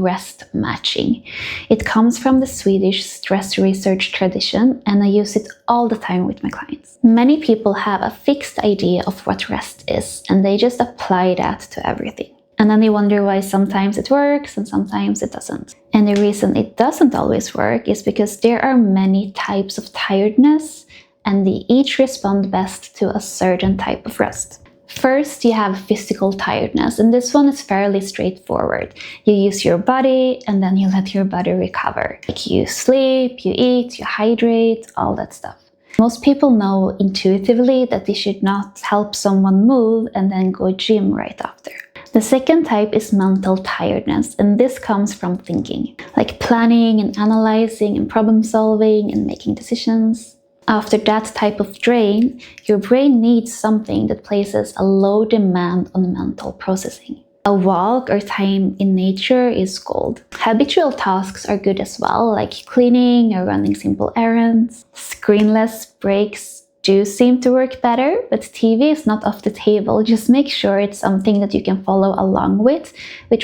rest matching. It comes from the Swedish stress research tradition, and I use it all the time with my clients. Many people have a fixed idea of what rest is, and they just apply that to everything. And then they wonder why sometimes it works and sometimes it doesn't. And the reason it doesn't always work is because there are many types of tiredness, and they each respond best to a certain type of rest. First, you have physical tiredness, and this one is fairly straightforward. You use your body, and then you let your body recover. Like you sleep, you eat, you hydrate, all that stuff. Most people know intuitively that they should not help someone move and then go gym right after. The second type is mental tiredness, and this comes from thinking, like planning and analyzing and problem solving and making decisions. After that type of drain, your brain needs something that places a low demand on mental processing. A walk or time in nature is gold. Habitual tasks are good as well, like cleaning or running simple errands. Screenless breaks do seem to work better, but TV is not off the table. Just make sure it's something that you can follow along with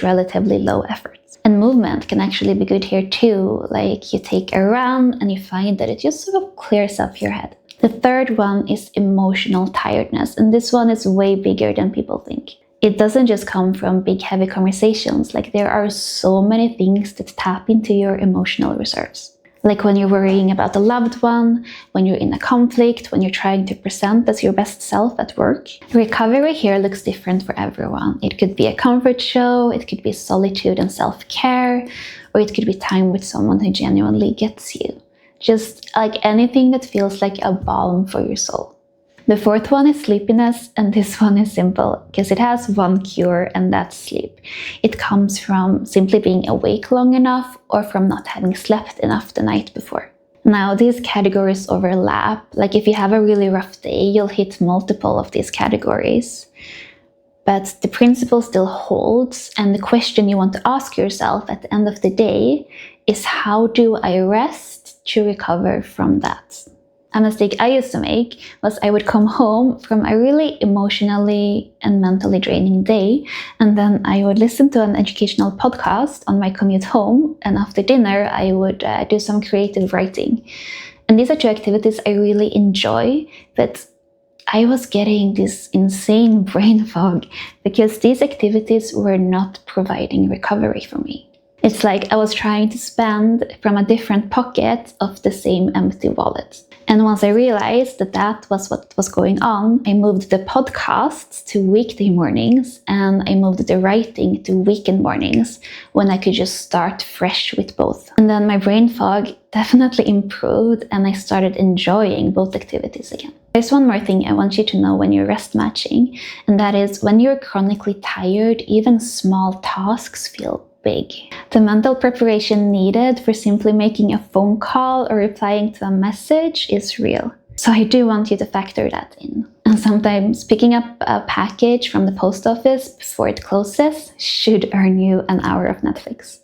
relatively low effort. And movement can actually be good here too, like you take a run and you find that it just sort of clears up your head. The third one is emotional tiredness, and this one is way bigger than people think. It doesn't just come from big heavy conversations, like there are so many things that tap into your emotional reserves. Like when you're worrying about a loved one, when you're in a conflict, when you're trying to present as your best self at work. Recovery here looks different for everyone. It could be a comfort show, it could be solitude and self-care, or it could be time with someone who genuinely gets you. Just like anything that feels like a balm for your soul. The fourth one is sleepiness, and this one is simple because it has one cure, and that's sleep. It comes from simply being awake long enough or from not having slept enough the night before. Now, these categories overlap. Like if you have a really rough day, you'll hit multiple of these categories. But the principle still holds, and the question you want to ask yourself at the end of the day is, how do I rest to recover from that? A mistake I used to make was I would come home from a really emotionally and mentally draining day, and then I would listen to an educational podcast on my commute home, and after dinner I would do some creative writing. And these are two activities I really enjoy, but I was getting this insane brain fog because these activities were not providing recovery for me. It's like I was trying to spend from a different pocket of the same empty wallet. And once I realized that that was what was going on, I moved the podcasts to weekday mornings, and I moved the writing to weekend mornings when I could just start fresh with both. And then my brain fog definitely improved, and I started enjoying both activities again. There's one more thing I want you to know when you're rest matching, and that is when you're chronically tired, even small tasks feel big. The mental preparation needed for simply making a phone call or replying to a message is real. So I do want you to factor that in. And sometimes picking up a package from the post office before it closes should earn you an hour of Netflix.